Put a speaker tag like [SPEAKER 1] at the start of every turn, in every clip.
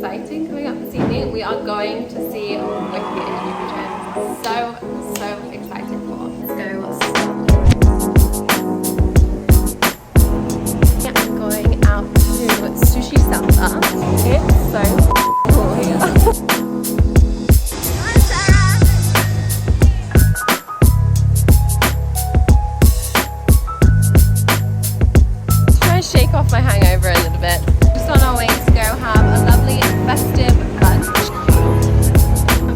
[SPEAKER 1] exciting coming up this evening. We are going to see Wicked, which I'm so excited for. Let's go. I'm going out to SushiSamba. It's so cool here. Shake off my hangover a little bit. Just on our way to go have a lovely festive lunch.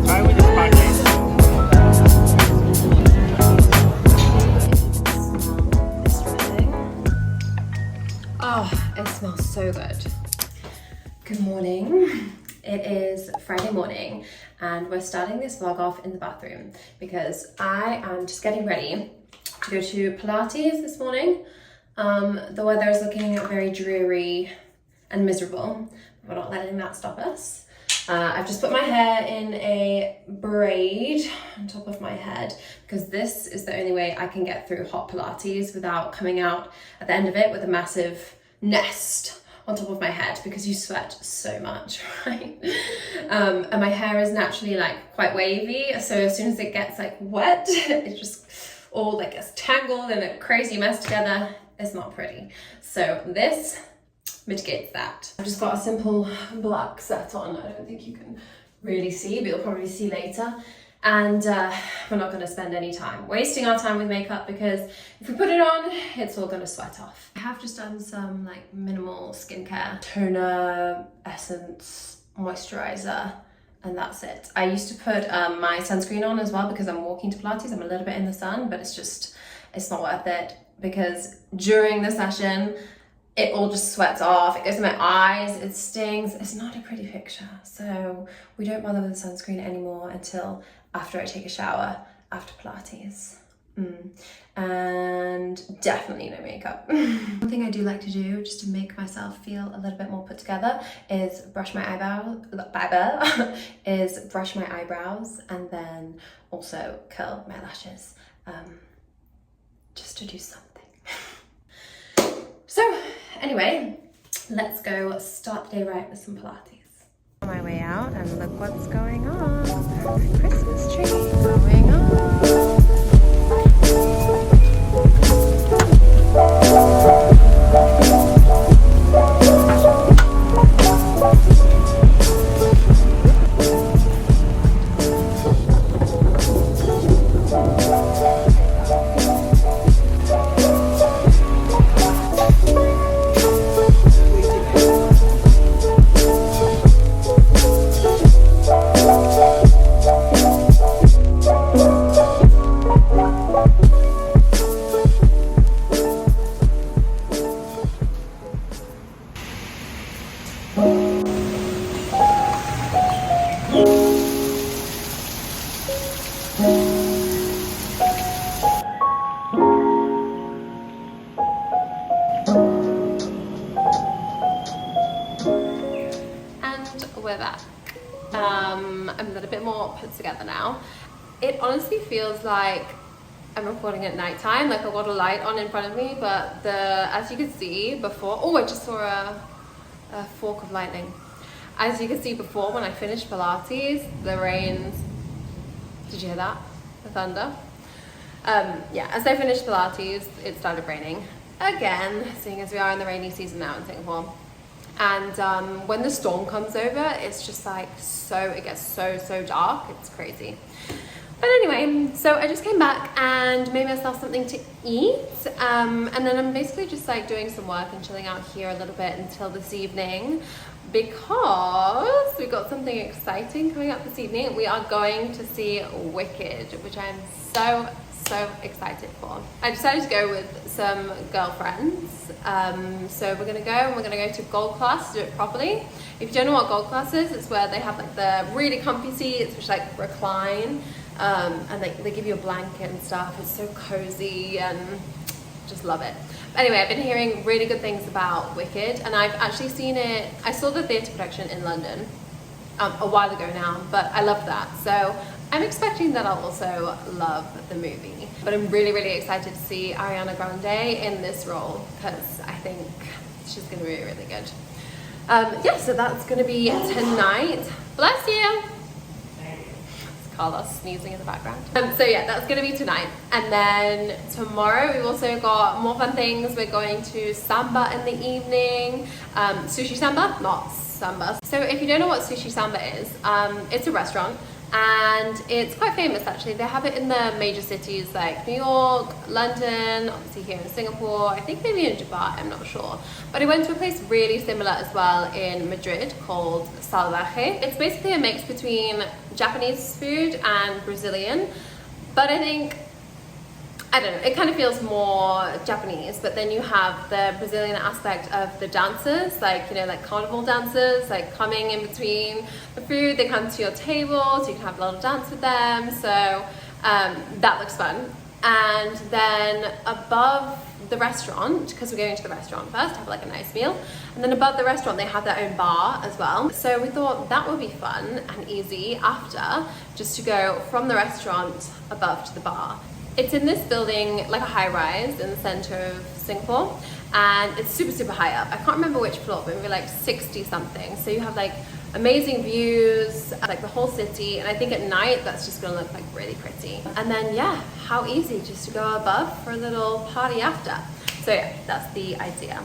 [SPEAKER 2] Try with the Pilates.
[SPEAKER 1] Oh, it smells so good. Good morning. It is Friday morning and we're starting this vlog off in the bathroom because I am just getting ready to go to Pilates this morning. The weather is looking very dreary and miserable. We're not letting that stop us. I've just put my hair in a braid on top of my head because this is the only way I can get through hot Pilates without coming out at the end of it with a massive nest on top of my head because you sweat so much, right? And my hair is naturally like quite wavy, so as soon as it gets like wet, it just all like gets tangled and a crazy mess together. It's not pretty. So this mitigates that. I've just got a simple black set on. I don't think you can really see, but you'll probably see later. And we're not gonna spend any time wasting our time with makeup because if we put it on, it's all gonna sweat off. I have just done some like minimal skincare, toner, essence, moisturizer, and that's it. I used to put my sunscreen on as well because I'm walking to Pilates. I'm a little bit in the sun, but it's not worth it because during the session, it all just sweats off. It goes in my eyes, it stings. It's not a pretty picture. So we don't bother with the sunscreen anymore until after I take a shower after Pilates. And definitely no makeup. One thing I do like to do just to make myself feel a little bit more put together is brush my eyebrows and then also curl my lashes, just to do something. So anyway, let's go start the day right with some Pilates. On my way out and look what's going on. Christmas tree going on. We're back. I'm a little bit more put together now. It honestly feels like I'm recording at nighttime, like I've got a light on in front of me, but as you can see before, oh, I just saw a fork of lightning. As you can see before, when I finished Pilates, the rains, did you hear that? The thunder? Yeah, as I finished Pilates, it started raining again, seeing as we are in the rainy season now in Singapore. And when the storm comes over, it's just like it gets so dark. It's crazy. But anyway, so I just came back and made myself something to eat. And then I'm basically just like doing some work and chilling out here a little bit until this evening because we got something exciting coming up this evening. We are going to see Wicked, which I'm so excited for. I decided to go with some girlfriends. So we're gonna go and we're gonna go to Gold Class to do it properly. If you don't know what Gold Class is, it's where they have like the really comfy seats which like recline, and they give you a blanket and stuff. It's so cozy and just love it. But anyway, I've been hearing really good things about Wicked and I've actually seen it. I saw the theatre production in London a while ago now, but I loved that. So I'm expecting that I'll also love the movie. But I'm really excited to see Ariana Grande in this role because I think she's gonna be really good. Yeah, so that's gonna be tonight. Bless you. Carlos sneezing in the background. So yeah, that's gonna be tonight. And then tomorrow we've also got more fun things. We're going to Samba in the evening. SushiSamba, not Samba. So if you don't know what SushiSamba is, it's a restaurant and it's quite famous actually. They have it in the major cities like New York, London, obviously here in Singapore, I think maybe in Dubai, I'm not sure. But I went to a place really similar as well in Madrid called Salvaje. It's basically a mix between Japanese food and Brazilian, but I think, I don't know, it kind of feels more Japanese, but then you have the Brazilian aspect of the dancers, like, you know, like carnival dancers, like coming in between the food, they come to your table, so you can have a little dance with them, so that looks fun. And then above the restaurant, because we're going to the restaurant first, have like a nice meal, and then above the restaurant they have their own bar as well. So we thought that would be fun and easy after, just to go from the restaurant above to the bar. It's in this building, like a high rise in the center of Singapore, and it's super high up. I can't remember which floor, but maybe like 60 something. So you have like amazing views, like the whole city, and I think at night that's just gonna look like really pretty. And then yeah, how easy just to go above for a little party after. So yeah, that's the idea.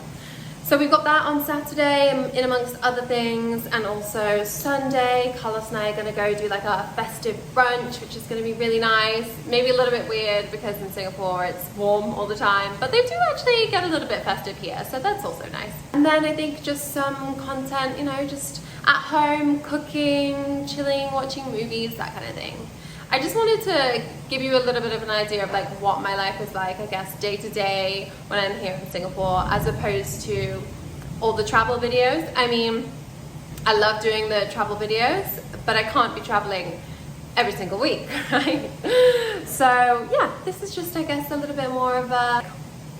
[SPEAKER 1] So we've got that on Saturday, in amongst other things, and also Sunday, Carlos and I are gonna go do like a festive brunch, which is gonna be really nice. Maybe a little bit weird because in Singapore it's warm all the time, but they do actually get a little bit festive here, so that's also nice. And then I think just some content, you know, just at home, cooking, chilling, watching movies, that kind of thing. I just wanted to give you a little bit of an idea of like what my life is like, I guess, day to day when I'm here in Singapore, as opposed to all the travel videos. I mean, I love doing the travel videos, but I can't be traveling every single week, right? So yeah, this is just, I guess, a little bit more of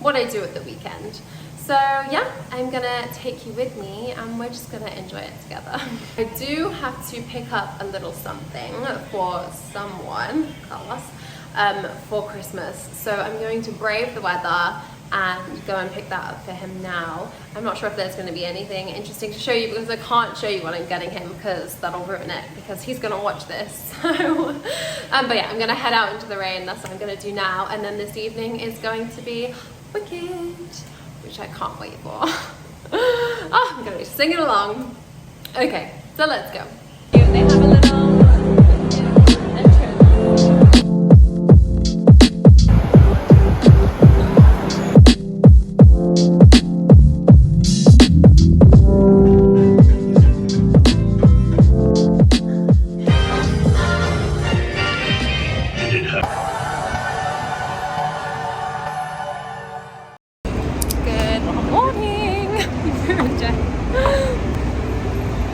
[SPEAKER 1] what I do at the weekend. So yeah, I'm gonna take you with me and we're just gonna enjoy it together. I do have to pick up a little something for someone, Carlos, for Christmas. So I'm going to brave the weather and go and pick that up for him now. I'm not sure if there's gonna be anything interesting to show you because I can't show you what I'm getting him because that'll ruin it because he's gonna watch this. So, but yeah, I'm gonna head out into the rain. That's what I'm gonna do now. And then this evening is going to be wicked, which I can't wait for. Oh, I'm gonna be singing along. Okay, so let's go. They have a little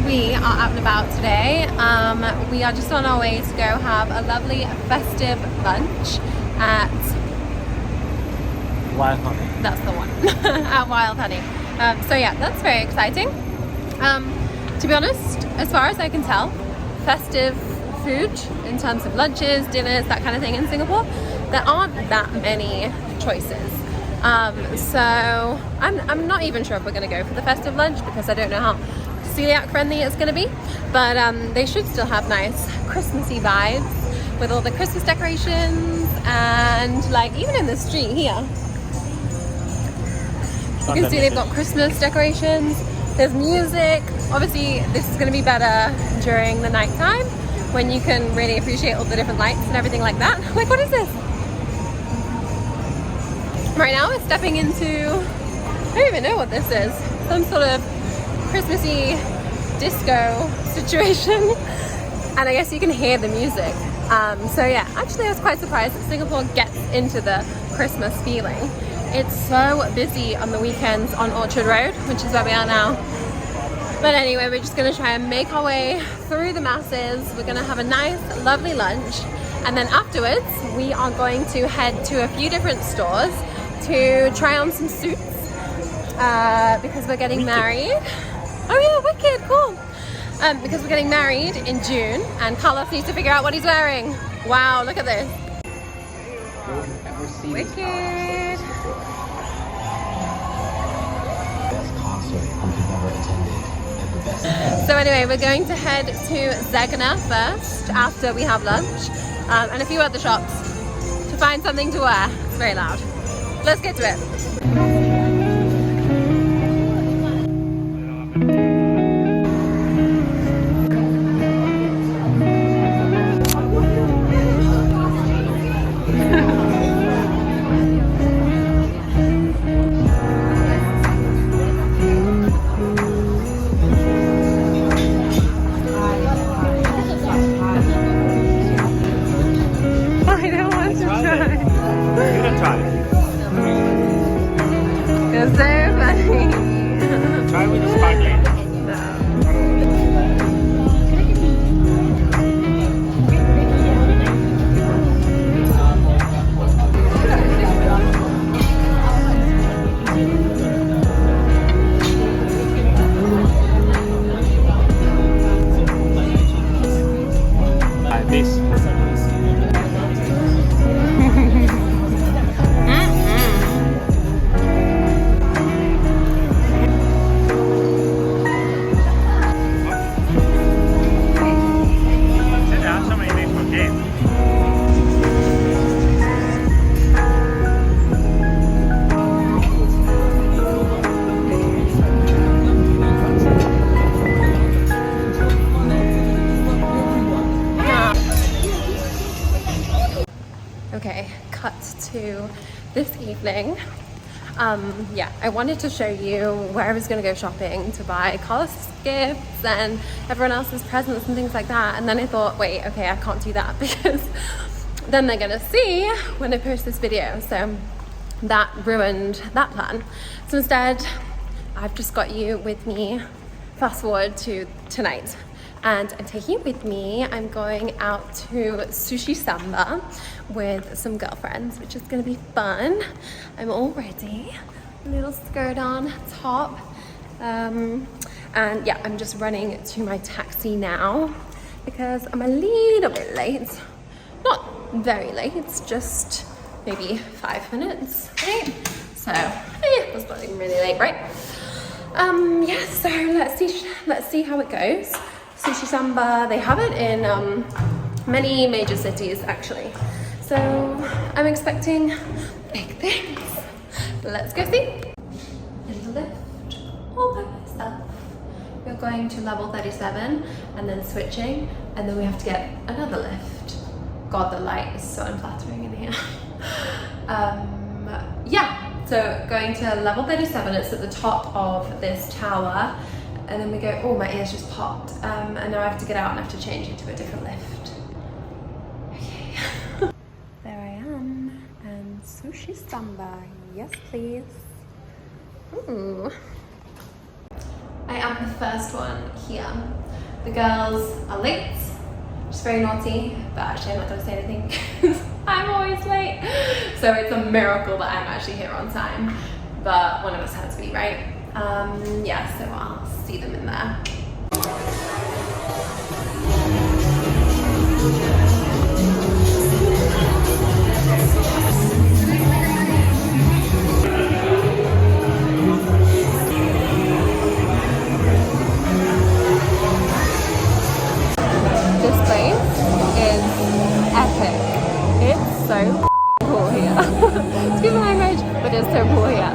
[SPEAKER 1] we are out and about today. We are just on our way to go have a lovely festive lunch at
[SPEAKER 2] Wild Honey.
[SPEAKER 1] That's the one. At Wild Honey. So yeah, that's very exciting. To be honest, as far as I can tell, festive food in terms of lunches, dinners, that kind of thing in Singapore, there aren't that many choices. So I'm not even sure if we're going to go for the festive lunch because I don't know how celiac friendly it's going to be, but they should still have nice Christmassy vibes with all the Christmas decorations, and like even in the street here you can see they've got Christmas decorations, there's music. Obviously this is going to be better during the night time when you can really appreciate all the different lights and everything like that. Like, what is this? Right now we're stepping into, I don't even know what this is, some sort of Christmassy disco situation, and I guess you can hear the music. So yeah, actually I was quite surprised that Singapore gets into the Christmas feeling. It's so busy on the weekends on Orchard Road, which is where we are now. But anyway, we're just gonna try and make our way through the masses. We're gonna have a nice, lovely lunch, and then afterwards we are going to head to a few different stores to try on some suits because we're getting married. Oh yeah, wicked, cool. Because we're getting married in June and Carlos needs to figure out what he's wearing. Wow, look at this. Wicked.
[SPEAKER 3] Best concert we've ever attended, and
[SPEAKER 1] So anyway, we're going to head to Zegna first after we have lunch, and a few other shops to find something to wear. It's very loud. Let's get to it.
[SPEAKER 2] Try with the sparkling. Like this.
[SPEAKER 1] Okay, cut to this evening. Yeah, I wanted to show you where I was gonna go shopping to buy Carlos gifts and everyone else's presents and things like that. And then I thought, wait, okay, I can't do that because then they're gonna see when I post this video. So that ruined that plan. So instead, I've just got you with me. Fast forward to tonight. And I'm taking it with me. I'm going out to SushiSamba with some girlfriends, which is gonna be fun. I'm all ready, little skirt on, top. And yeah, I'm just running to my taxi now because I'm a little bit late. Not very late, it's just maybe 5 minutes late. So yeah, that's not even really late, right? Yeah, so let's see how it goes. SushiSamba, they have it in many major cities actually. So I'm expecting big things. Let's go see. In the lift, all by myself. We're going to level 37 and then switching, and then we have to get another lift. God, the light is so unflattering in here. Yeah, so going to level 37, it's at the top of this tower. And then we go, oh, my ears just popped. And now I have to get out and I have to change into a different lift. Okay. There I am. And SushiSamba. Yes, please. Ooh. I am the first one here. The girls are late. Which is very naughty, but actually I'm not going to say anything because I'm always late. So it's a miracle that I'm actually here on time. But one of us has to be, right? Yeah, so I'll see them in there. This place is epic. It's so cool here. Excuse my language, but it's so cool here.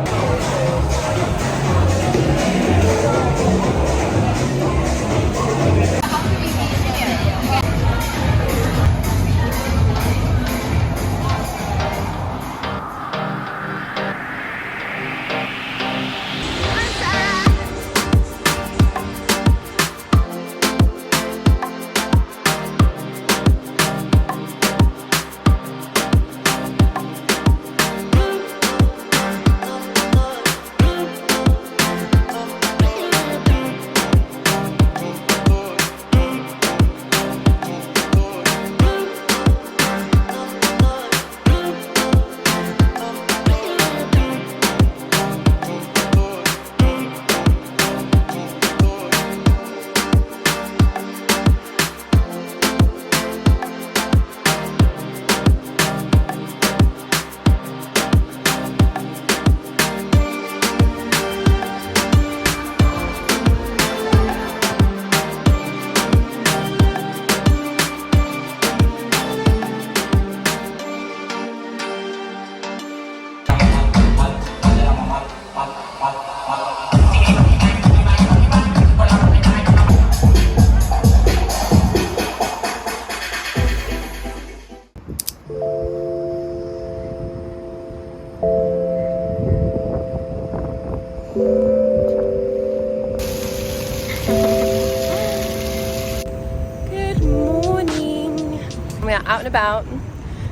[SPEAKER 1] are out and about.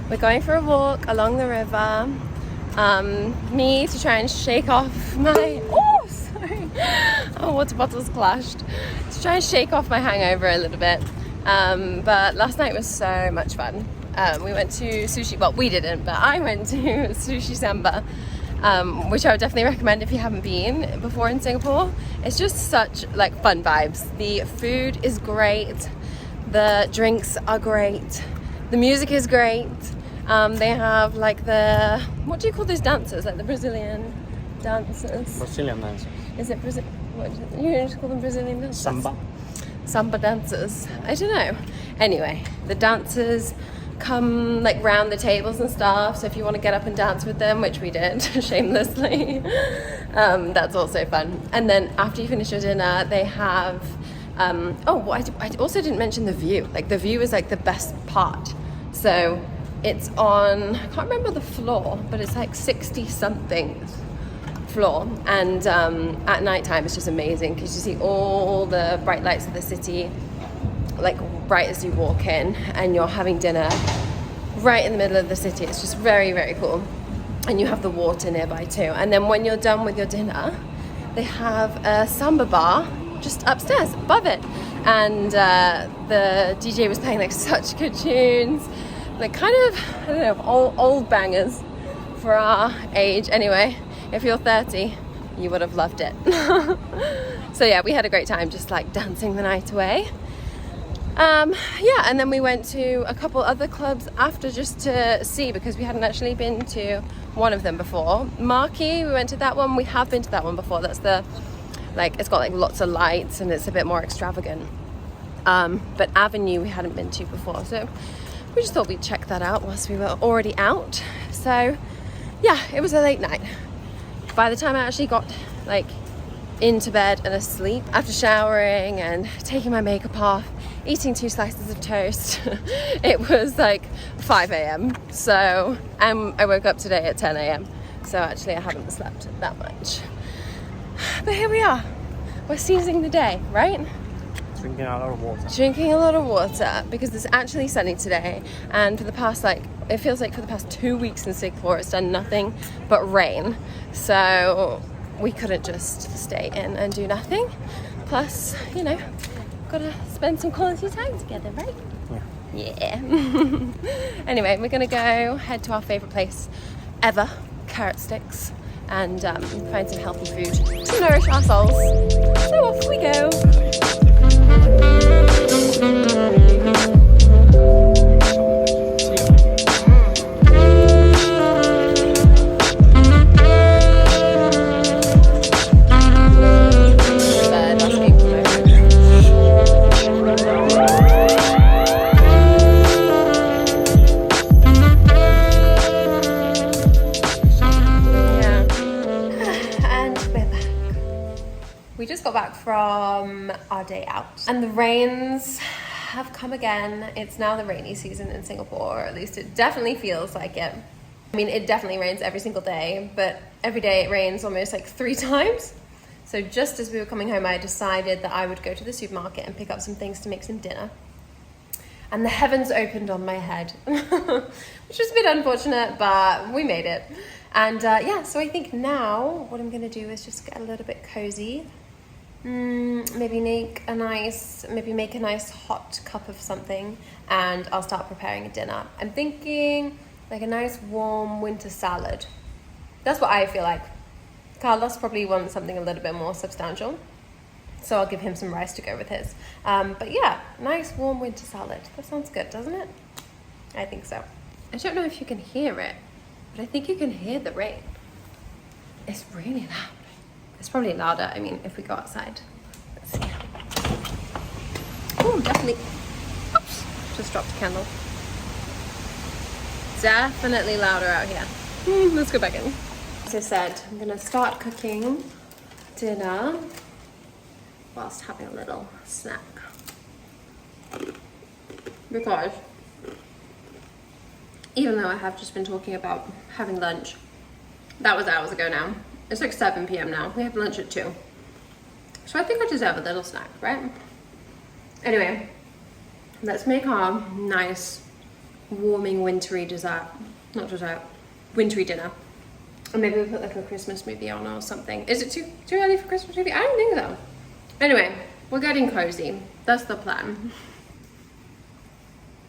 [SPEAKER 1] We're going for a walk along the river. Me to try and shake off my, oh sorry, our water bottles clashed. To try and shake off my hangover a little bit. But last night was so much fun. We went to sushi, well we didn't, but I went to SushiSamba, which I would definitely recommend if you haven't been before in Singapore. It's just such like fun vibes. The food is great, the drinks are great, the music is great. They have like the, what do you call those dancers? Like the Brazilian dancers?
[SPEAKER 2] Brazilian dancers.
[SPEAKER 1] Is it Brazil? What is it? You just call them Brazilian dancers? Samba dancers. I don't know. Anyway, the dancers come like round the tables and stuff. So if you want to get up and dance with them, which we did shamelessly, that's also fun. And then after you finish your dinner, they have. I also didn't mention the view. Like the view is like the best part. So it's on, I can't remember the floor, but it's like 60 something floor, and at night time it's just amazing because you see all the bright lights of the city like right as you walk in, and you're having dinner right in the middle of the city. It's just very, very cool. And you have the water nearby too. And then when you're done with your dinner, they have a samba bar just upstairs above it, and the DJ was playing like such good tunes, like kind of, I don't know, old bangers for our age. Anyway, if you're 30, you would have loved it. So yeah, we had a great time just like dancing the night away. Yeah, and then we went to a couple other clubs after just to see, because we hadn't actually been to one of them before. Marquee, we went to that one. We have been to that one before. That's the, like, it's got like lots of lights and it's a bit more extravagant. But Avenue we hadn't been to before, so we just thought we'd check that out whilst we were already out. So yeah, it was a late night. By the time I actually got like into bed and asleep after showering and taking my makeup off, eating 2 slices of toast, it was like 5 a.m. So, and I woke up today at 10 a.m. So actually I haven't slept that much. But here we are. We're seizing the day, right?
[SPEAKER 2] Drinking a lot of water.
[SPEAKER 1] Drinking a lot of water because it's actually sunny today, and for the past, like, it feels like for the past 2 weeks in Singapore it's done nothing but rain. So we couldn't just stay in and do nothing. Plus, you know, gotta spend some quality time together, right? Yeah. Anyway, we're gonna go head to our favourite place ever, Carrot Sticks, and find some healthy food to nourish our souls. So off we go. We just got back from our day out and the rains have come again. It's now the rainy season in Singapore, or at least it definitely feels like it. I mean, it definitely rains every single day, but every day it rains almost like 3 times. So just as we were coming home, I decided that I would go to the supermarket and pick up some things to make some dinner. And the heavens opened on my head, which was a bit unfortunate, but we made it. And yeah, so I think now what I'm gonna do is just get a little bit cozy. Maybe make a nice hot cup of something, and I'll start preparing a dinner. I'm thinking like a nice warm winter salad. That's what I feel like. Carlos probably wants something a little bit more substantial, so I'll give him some rice to go with his. But yeah, nice warm winter salad. That sounds good, doesn't it? I think so. I don't know if you can hear it, but I think you can hear the rain. It's really loud. It's probably louder, I mean, if we go outside. Let's see. Oh, definitely. Oops, just dropped a candle. Definitely louder out here. Let's go back in. As I said, I'm gonna start cooking dinner whilst having a little snack. Because even though I have just been talking about having lunch, that was hours ago now. It's like 7 p.m. now. We have lunch at 2. So I think I deserve a little snack, right? Anyway, let's make our nice warming wintry wintry dinner. Or maybe we'll put like a Christmas movie on or something. Is it too early for Christmas movie? I don't think so. Anyway, we're getting cozy. That's the plan.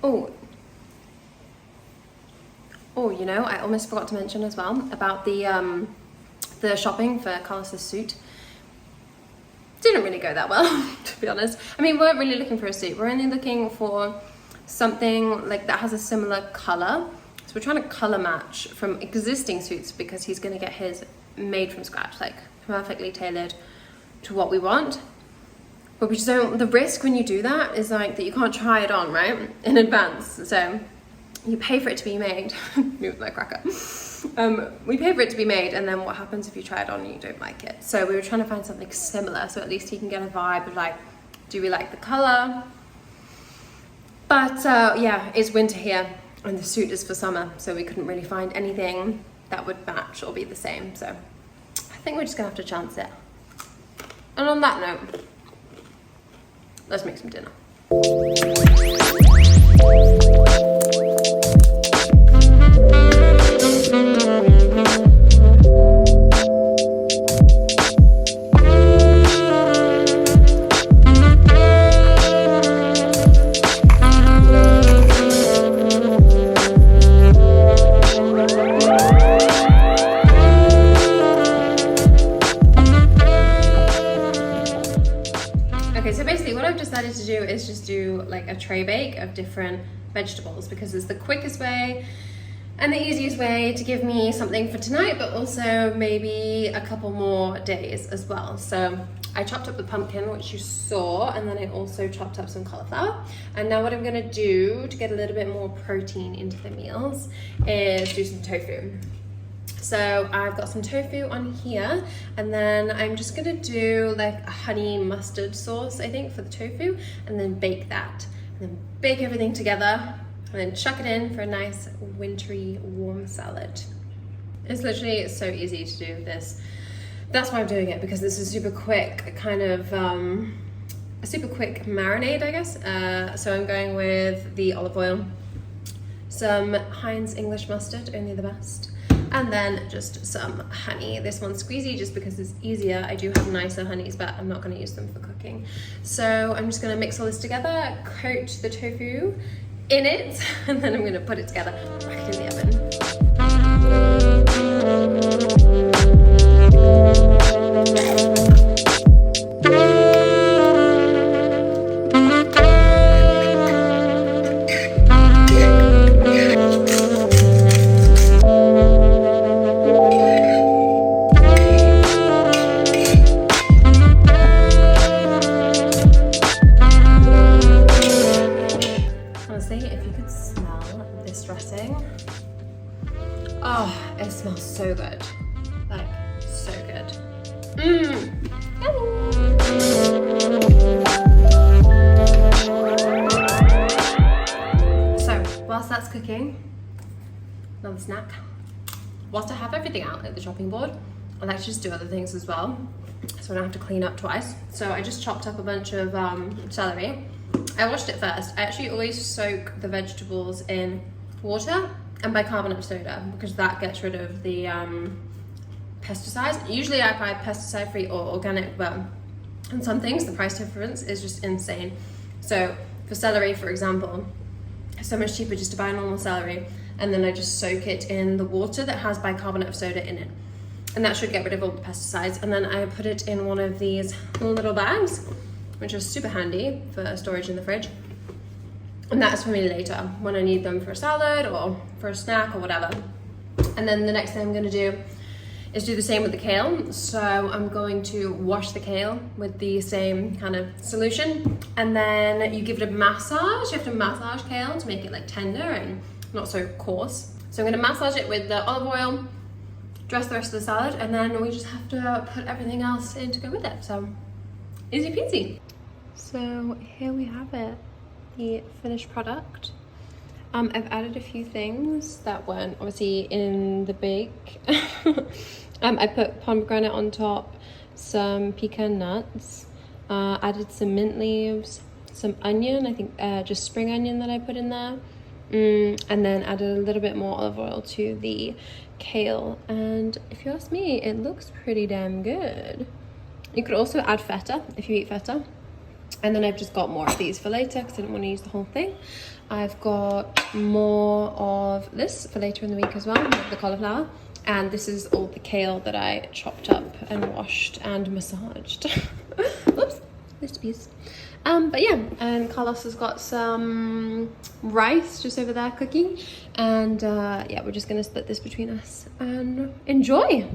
[SPEAKER 1] Oh, you know, I almost forgot to mention as well about the shopping for Carlos's suit. Didn't really go that well, to be honest. I mean, we weren't really looking for a suit. We're only looking for something like that has a similar color. So we're trying to color match from existing suits because he's going to get his made from scratch, like perfectly tailored to what we want. But we just don't, the risk when you do that is like that you can't try it on, right, in advance. So you pay for it to be made. Move like cracker. We pay for it to be made, and then what happens if you try it on and you don't like it? So we were trying to find something similar, so at least he can get a vibe of like, do we like the color? But yeah, it's winter here, and the suit is for summer, so we couldn't really find anything that would match or be the same. So I think we're just gonna have to chance it. And on that note, let's make some dinner. Is just do like a tray bake of different vegetables because it's the quickest way and the easiest way to give me something for tonight, but also maybe a couple more days as well. So I chopped up the pumpkin, which you saw, and then I also chopped up some cauliflower. And now what I'm gonna do to get a little bit more protein into the meals is do some tofu. So I've got some tofu on here, and then I'm just gonna do like a honey mustard sauce, I think, for the tofu, and then bake that. And then bake everything together, and then chuck it in for a nice wintry warm salad. It's literally so easy to do this. That's why I'm doing it, because this is super quick, kind of a super quick marinade, I guess. So I'm going with the olive oil, some Heinz English mustard, only the best, and then just some honey. This one's squeezy just because it's easier. I do have nicer honeys, but I'm not gonna use them for cooking. So I'm just gonna mix all this together, coat the tofu in it, and then I'm gonna put it together, whack it in the oven. Oh, it smells so good. Like, so good. So, whilst that's cooking, another snack. Whilst I have everything out at the chopping board, I like to just do other things as well, so I don't have to clean up twice. So I just chopped up a bunch of celery. I washed it first. I actually always soak the vegetables in water and bicarbonate of soda because that gets rid of the pesticides. Usually I buy pesticide-free or organic, but on some things the price difference is just insane. So for celery, for example, it's so much cheaper just to buy normal celery, and then I just soak it in the water that has bicarbonate of soda in it, and that should get rid of all the pesticides. And then I put it in one of these little bags, which is super handy for storage in the fridge. And that's for me later when I need them for a salad or for a snack or whatever. And then the next thing I'm gonna do is do the same with the kale. So I'm going to wash the kale with the same kind of solution, and then you give it a massage. You have to massage kale to make it like tender and not so coarse. So I'm gonna massage it with the olive oil, dress the rest of the salad, and then we just have to put everything else in to go with it. So easy peasy. So here we have it, the finished product. I've added a few things that weren't obviously in the bake. I put pomegranate on top, some pecan nuts, added some mint leaves, some onion, I think just spring onion that I put in there, and then added a little bit more olive oil to the kale, and if you ask me, it looks pretty damn good. You could also add feta if you eat feta. And then I've just got more of these for later because I didn't want to use the whole thing. I've got more of this for later in the week as well, the cauliflower. And this is all the kale that I chopped up and washed and massaged. Oops, this piece. But yeah, and Carlos has got some rice just over there cooking. And yeah, we're just gonna split this between us and enjoy.